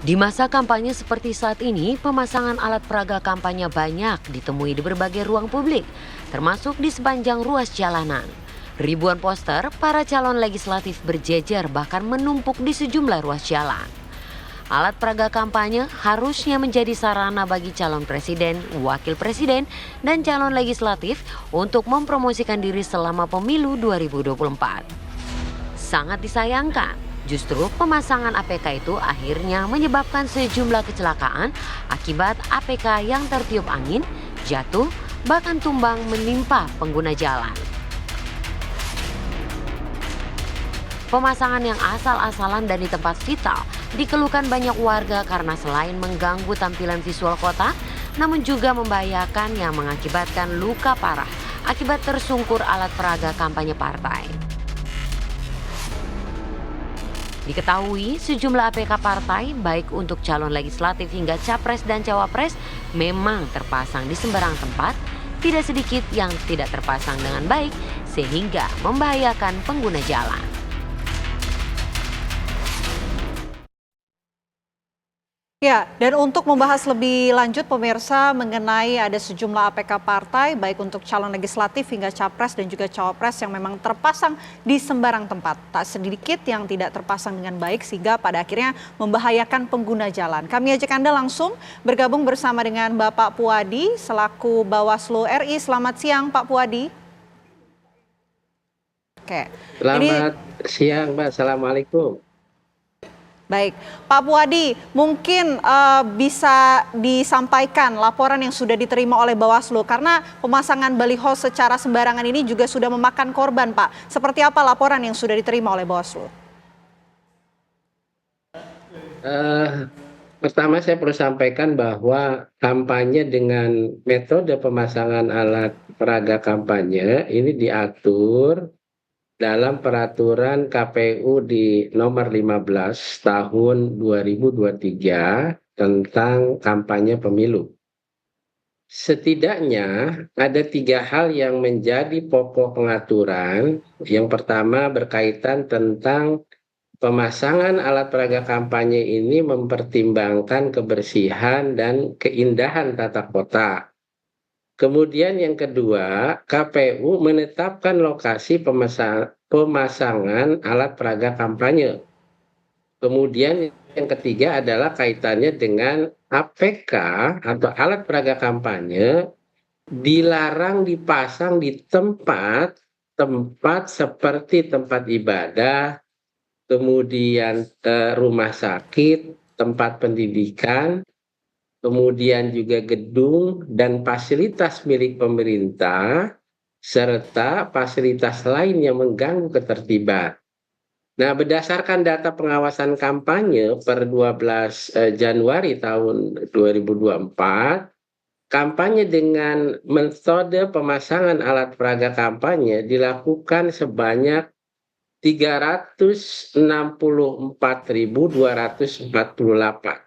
Di masa kampanye seperti saat ini, pemasangan alat peraga kampanye banyak ditemui di berbagai ruang publik, termasuk di sepanjang ruas jalanan. Ribuan poster para calon legislatif berjejer bahkan menumpuk di sejumlah ruas jalan. Alat peraga kampanye harusnya menjadi sarana bagi calon presiden, wakil presiden, dan calon legislatif untuk mempromosikan diri selama pemilu 2024. Sangat disayangkan, justru pemasangan APK itu akhirnya menyebabkan sejumlah kecelakaan akibat APK yang tertiup angin, jatuh, bahkan tumbang menimpa pengguna jalan. Pemasangan yang asal-asalan dan di tempat vital dikeluhkan banyak warga karena selain mengganggu tampilan visual kota, namun juga membahayakan yang mengakibatkan luka parah akibat tersungkur alat peraga kampanye partai. Diketahui sejumlah APK partai baik untuk calon legislatif hingga capres dan cawapres memang terpasang di sembarang tempat, tidak sedikit yang tidak terpasang dengan baik sehingga membahayakan pengguna jalan. Ya, dan untuk membahas lebih lanjut pemirsa mengenai ada sejumlah APK partai baik untuk calon legislatif hingga capres dan juga cawapres yang memang terpasang di sembarang tempat. Tak sedikit yang tidak terpasang dengan baik sehingga pada akhirnya membahayakan pengguna jalan. Kami ajak Anda langsung bergabung bersama dengan Bapak Puadi selaku Bawaslu RI. Selamat siang Pak Puadi. Oke. Selamat siang Mbak, Assalamualaikum. Baik, Pak Puadi, mungkin bisa disampaikan laporan yang sudah diterima oleh Bawaslu karena pemasangan baliho secara sembarangan ini juga sudah memakan korban, Pak. Seperti apa laporan yang sudah diterima oleh Bawaslu? Pertama saya perlu sampaikan bahwa kampanye dengan metode pemasangan alat peraga kampanye ini diatur dalam peraturan KPU di nomor 15 tahun 2023 tentang kampanye pemilu. Setidaknya ada 3 hal yang menjadi pokok pengaturan. Yang pertama berkaitan tentang pemasangan alat peraga kampanye ini mempertimbangkan kebersihan dan keindahan tata kota. Kemudian yang kedua, KPU menetapkan lokasi pemasangan alat peraga kampanye. Kemudian yang ketiga adalah kaitannya dengan APK atau alat peraga kampanye dilarang dipasang di tempat seperti tempat ibadah, kemudian rumah sakit, tempat pendidikan, kemudian juga gedung dan fasilitas milik pemerintah, serta fasilitas lain yang mengganggu ketertiban. Nah, berdasarkan data pengawasan kampanye per 12 Januari tahun 2024, kampanye dengan metode pemasangan alat peraga kampanye dilakukan sebanyak 364.248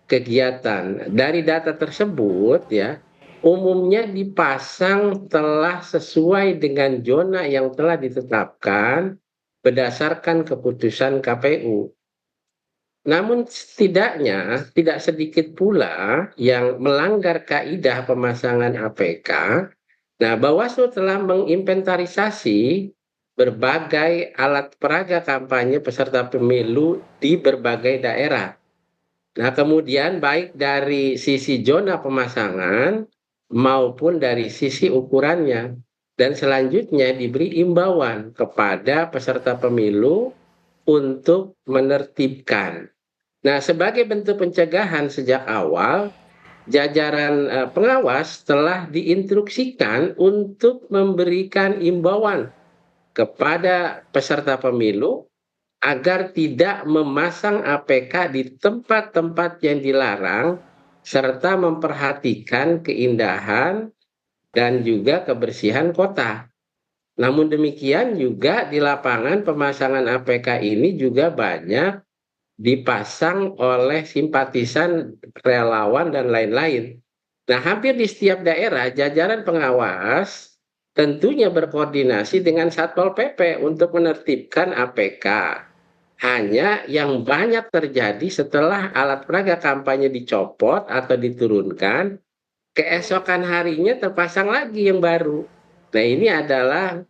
kegiatan. Dari data tersebut ya, umumnya dipasang telah sesuai dengan zona yang telah ditetapkan berdasarkan keputusan KPU. Namun setidaknya tidak sedikit pula yang melanggar kaidah pemasangan APK. Nah, Bawaslu telah menginventarisasi berbagai alat peraga kampanye peserta pemilu di berbagai daerah. Nah, kemudian baik dari sisi zona pemasangan maupun dari sisi ukurannya. Dan selanjutnya diberi imbauan kepada peserta pemilu untuk menertibkan. Nah, sebagai bentuk pencegahan sejak awal, jajaran pengawas telah diinstruksikan untuk memberikan imbauan kepada peserta pemilu agar tidak memasang APK di tempat-tempat yang dilarang, serta memperhatikan keindahan dan juga kebersihan kota. Namun demikian juga di lapangan pemasangan APK ini juga banyak dipasang oleh simpatisan, relawan, dan lain-lain. Nah, hampir di setiap daerah jajaran pengawas tentunya berkoordinasi dengan Satpol PP untuk menertibkan APK. Hanya yang banyak terjadi setelah alat peraga kampanye dicopot atau diturunkan, keesokan harinya terpasang lagi yang baru. Nah, ini adalah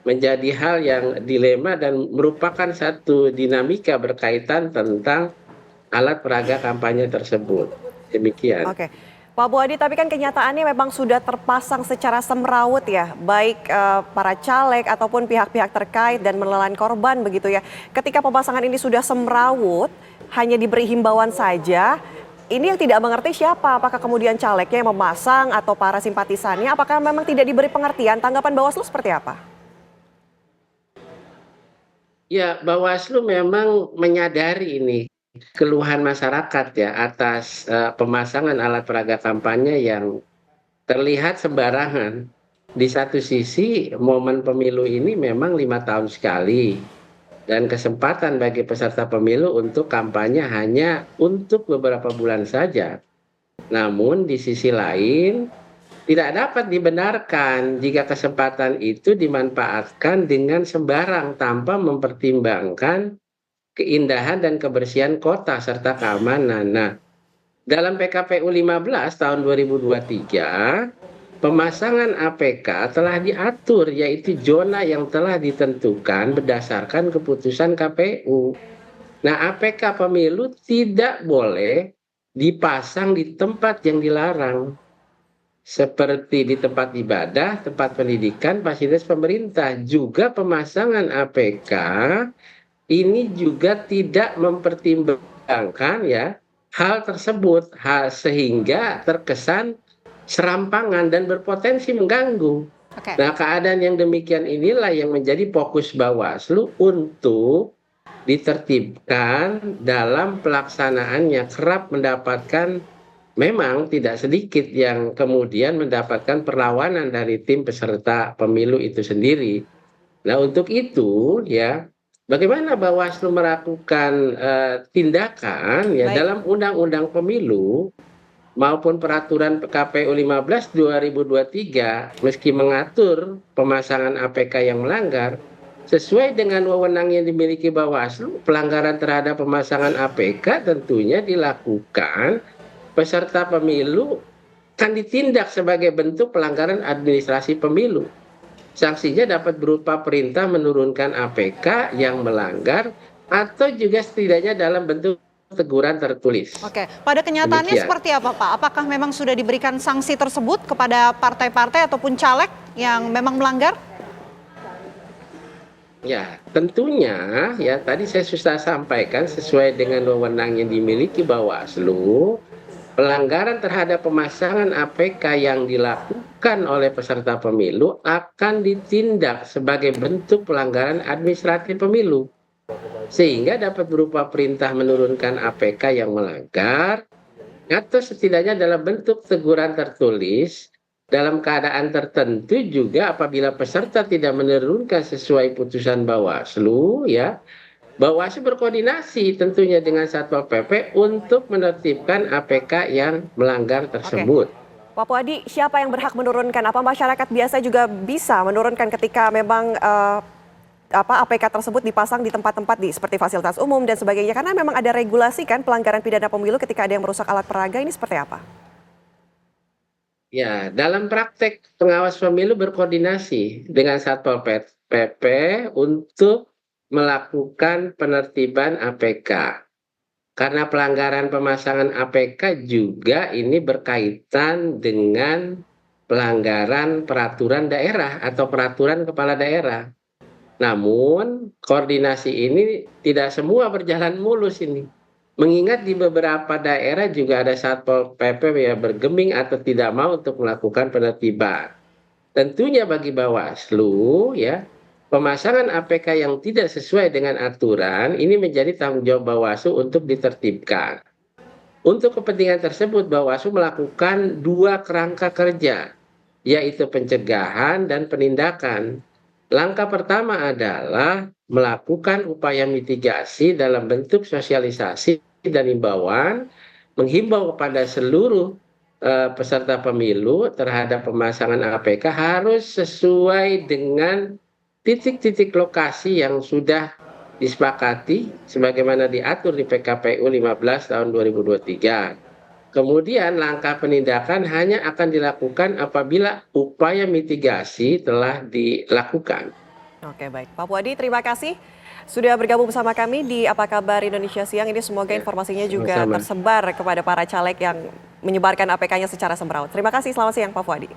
menjadi hal yang dilema dan merupakan satu dinamika berkaitan tentang alat peraga kampanye tersebut. Demikian. Oke. Pak Buadi, tapi kan kenyataannya memang sudah terpasang secara semrawut ya, baik para caleg ataupun pihak-pihak terkait dan menelan korban begitu ya. Ketika pemasangan ini sudah semrawut, hanya diberi himbauan saja, ini yang tidak mengerti siapa? Apakah kemudian calegnya yang memasang atau para simpatisannya? Apakah memang tidak diberi pengertian? Tanggapan Bawaslu seperti apa? Ya, Bawaslu memang menyadari ini keluhan masyarakat ya atas pemasangan alat peraga kampanye yang terlihat sembarangan. Di satu sisi momen pemilu ini memang 5 tahun sekali dan kesempatan bagi peserta pemilu untuk kampanye hanya untuk beberapa bulan saja. Namun di sisi lain tidak dapat dibenarkan jika kesempatan itu dimanfaatkan dengan sembarang tanpa mempertimbangkan keindahan dan kebersihan kota serta keamanan. Nah, dalam PKPU 15 tahun 2023, pemasangan APK telah diatur, yaitu zona yang telah ditentukan berdasarkan keputusan KPU. Nah, APK pemilu tidak boleh dipasang di tempat yang dilarang, seperti di tempat ibadah, tempat pendidikan, fasilitas pemerintah. Juga pemasangan APK ini juga tidak mempertimbangkan ya hal tersebut, sehingga terkesan serampangan dan berpotensi mengganggu. Oke. Nah, keadaan yang demikian inilah yang menjadi fokus Bawaslu untuk ditertibkan dalam pelaksanaannya. Kerap mendapatkan, memang tidak sedikit yang kemudian mendapatkan perlawanan dari tim peserta pemilu itu sendiri. Nah, untuk itu ya, bagaimana Bawaslu melakukan tindakan ya Baik. dalam Undang-Undang Pemilu maupun Peraturan KPU 15 2023 meski mengatur pemasangan APK yang melanggar sesuai dengan wewenang yang dimiliki Bawaslu, pelanggaran terhadap pemasangan APK tentunya dilakukan peserta pemilu kan ditindak sebagai bentuk pelanggaran administrasi pemilu. Sanksinya dapat berupa perintah menurunkan APK yang melanggar atau juga setidaknya dalam bentuk teguran tertulis. Oke, pada kenyataannya Demikian. seperti apa Pak? Apakah memang sudah diberikan sanksi tersebut kepada partai-partai ataupun caleg yang memang melanggar? Ya, tentunya ya tadi saya sudah sampaikan sesuai dengan wewenang yang dimiliki Bawaslu, pelanggaran terhadap pemasangan APK yang dilakukan oleh peserta pemilu akan ditindak sebagai bentuk pelanggaran administratif pemilu, sehingga dapat berupa perintah menurunkan APK yang melanggar atau setidaknya dalam bentuk teguran tertulis. Dalam keadaan tertentu juga apabila peserta tidak menurunkan sesuai putusan Bawaslu ya, Bawaslu berkoordinasi tentunya dengan Satpol PP untuk menertibkan APK yang melanggar tersebut. Pak Puadi, siapa yang berhak menurunkan? Apa masyarakat biasa juga bisa menurunkan ketika memang APK tersebut dipasang di tempat-tempat seperti fasilitas umum dan sebagainya? Karena memang ada regulasi kan pelanggaran pidana pemilu ketika ada yang merusak alat peraga, ini seperti apa? Ya, dalam praktek pengawas pemilu berkoordinasi dengan Satpol PP untuk melakukan penertiban APK. Karena pelanggaran pemasangan APK juga ini berkaitan dengan pelanggaran peraturan daerah atau peraturan kepala daerah. Namun, koordinasi ini tidak semua berjalan mulus ini. Mengingat di beberapa daerah juga ada Satpol PP yang bergeming atau tidak mau untuk melakukan penertiban. Tentunya bagi Bawaslu ya, pemasangan APK yang tidak sesuai dengan aturan ini menjadi tanggung jawab Bawaslu untuk ditertibkan. Untuk kepentingan tersebut Bawaslu melakukan 2 kerangka kerja, yaitu pencegahan dan penindakan. Langkah pertama adalah melakukan upaya mitigasi dalam bentuk sosialisasi dan himbauan, menghimbau kepada seluruh peserta pemilu terhadap pemasangan APK harus sesuai dengan titik-titik lokasi yang sudah disepakati sebagaimana diatur di PKPU 15 tahun 2023. Kemudian langkah penindakan hanya akan dilakukan apabila upaya mitigasi telah dilakukan. Oke, baik. Pak Puadi, terima kasih sudah bergabung bersama kami di Apa Kabar Indonesia Siang. Ini semoga informasinya juga sama-sama. tersebar kepada para caleg yang menyebarkan APK-nya secara semrawut. Terima kasih, selamat siang Pak Puadi.